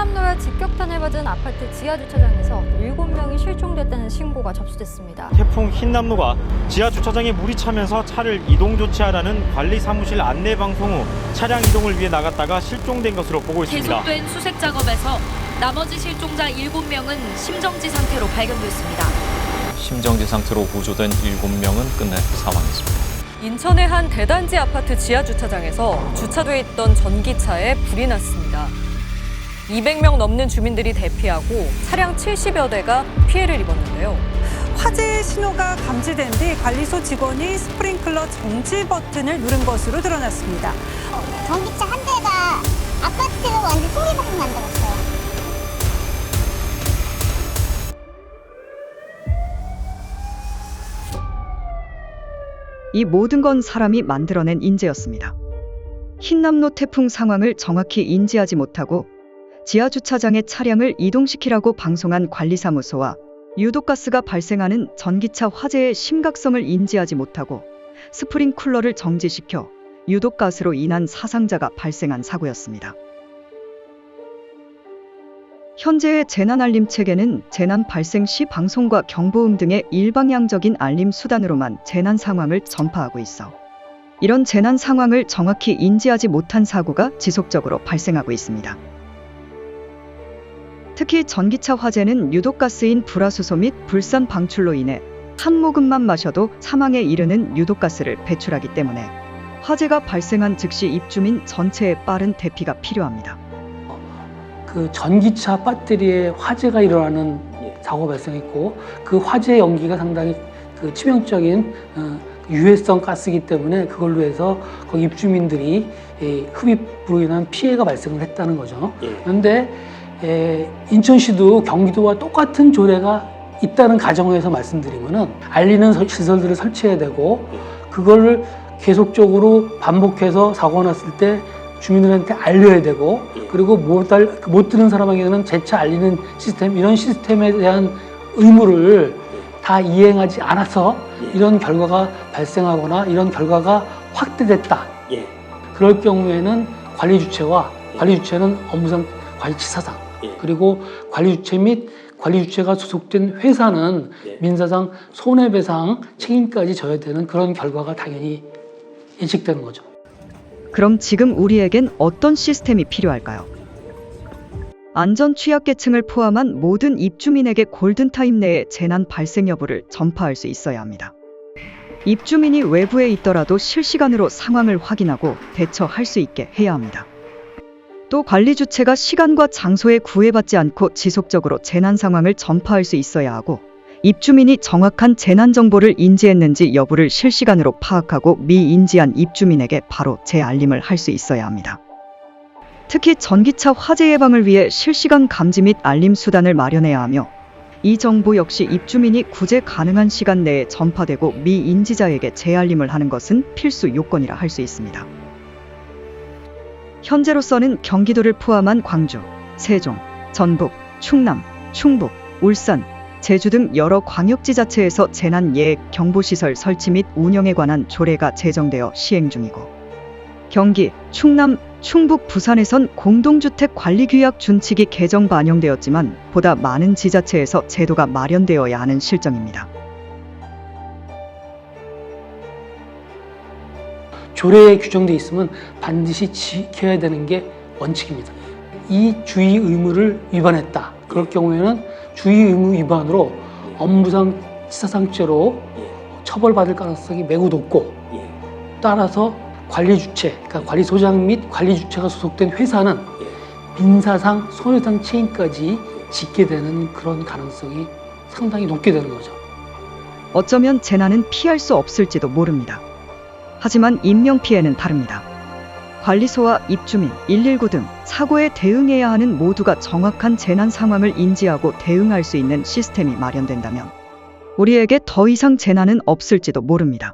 흰남노에 직격탄을 맞은 아파트 지하주차장에서 7명이 실종됐다는 신고가 접수됐습니다. 태풍 흰남노가 지하주차장에 물이 차면서 차를 이동 조치하라는 관리사무실 안내 방송 후 차량 이동을 위해 나갔다가 실종된 것으로 보고 있습니다. 계속된 수색 작업에서 나머지 실종자 7명은 심정지 상태로 발견됐습니다. 심정지 상태로 구조된 7명은 끝내 사망했습니다. 인천의 한 대단지 아파트 지하주차장에서 주차돼 있던 전기차에 불이 났습니다. 200명 넘는 주민들이 대피하고 차량 70여 대가 피해를 입었는데요. 화재 신호가 감지된 뒤 관리소 직원이 스프링클러 정지 버튼을 누른 것으로 드러났습니다. 전기차 한 대가 아파트를 완전 소리밖에 만들었어요. 이 모든 건 사람이 만들어낸 인재였습니다. 흰남노 태풍 상황을 정확히 인지하지 못하고 지하주차장에 차량을 이동시키라고 방송한 관리사무소와 유독가스가 발생하는 전기차 화재의 심각성을 인지하지 못하고 스프링쿨러를 정지시켜 유독가스로 인한 사상자가 발생한 사고였습니다. 현재의 재난알림 체계는 재난 발생 시 방송과 경보음 등의 일방향적인 알림 수단으로만 재난 상황을 전파하고 있어 이런 재난 상황을 정확히 인지하지 못한 사고가 지속적으로 발생하고 있습니다. 특히 전기차 화재는 유독가스인 불화수소 및 불산 방출로 인해 한 모금만 마셔도 사망에 이르는 유독가스를 배출하기 때문에 화재가 발생한 즉시 입주민 전체의 빠른 대피가 필요합니다. 그 전기차 배터리에 화재가 일어나는 사고 발생했고 그 화재 연기가 상당히 그 치명적인 유해성 가스이기 때문에 그걸로 해서 거기 입주민들이 흡입으로 인한 피해가 발생을 했다는 거죠. 그런데 인천시도 경기도와 똑같은 조례가 있다는 가정에서 말씀드리면은 알리는 시설들을 설치해야 되고 그거를 계속적으로 반복해서 사고가 났을 때 주민들한테 알려야 되고 그리고 못 들은 사람에게는 재차 알리는 시스템 이런 시스템에 대한 의무를 다 이행하지 않아서 이런 결과가 발생하거나 이런 결과가 확대됐다. 그럴 경우에는 관리주체는 업무상 관리치사상 그리고 관리주체 및 관리주체가 소속된 회사는 민사상 손해배상 책임까지 져야 되는 그런 결과가 당연히 예측되는 거죠. 그럼 지금 우리에겐 어떤 시스템이 필요할까요? 안전 취약계층을 포함한 모든 입주민에게 골든타임 내에 재난 발생 여부를 전파할 수 있어야 합니다. 입주민이 외부에 있더라도 실시간으로 상황을 확인하고 대처할 수 있게 해야 합니다. 또 관리 주체가 시간과 장소에 구애받지 않고 지속적으로 재난 상황을 전파할 수 있어야 하고 입주민이 정확한 재난 정보를 인지했는지 여부를 실시간으로 파악하고 미인지한 입주민에게 바로 재알림을 할 수 있어야 합니다. 특히 전기차 화재 예방을 위해 실시간 감지 및 알림 수단을 마련해야 하며 이 정보 역시 입주민이 구제 가능한 시간 내에 전파되고 미인지자에게 재알림을 하는 것은 필수 요건이라 할 수 있습니다. 현재로서는 경기도를 포함한 광주, 세종, 전북, 충남, 충북, 울산, 제주 등 여러 광역지자체에서 재난예액경보시설 설치 및 운영에 관한 조례가 제정되어 시행 중이고 경기, 충남, 충북, 부산에선 공동주택관리규약 준칙이 개정 반영되었지만 보다 많은 지자체에서 제도가 마련되어야 하는 실정입니다. 조례에 규정되어 있으면 반드시 지켜야 되는 게 원칙입니다. 이 주의 의무를 위반했다. 그럴 경우에는 주의 의무 위반으로 업무상 치사상죄로 처벌받을 가능성이 매우 높고 따라서 관리주체, 그러니까 관리소장 및 관리주체가 소속된 회사는 민사상 손해상 책임까지 짓게 되는 그런 가능성이 상당히 높게 되는 거죠. 어쩌면 재난은 피할 수 없을지도 모릅니다. 하지만 인명피해는 다릅니다. 관리소와 입주민, 119 등 사고에 대응해야 하는 모두가 정확한 재난 상황을 인지하고 대응할 수 있는 시스템이 마련된다면 우리에게 더 이상 재난은 없을지도 모릅니다.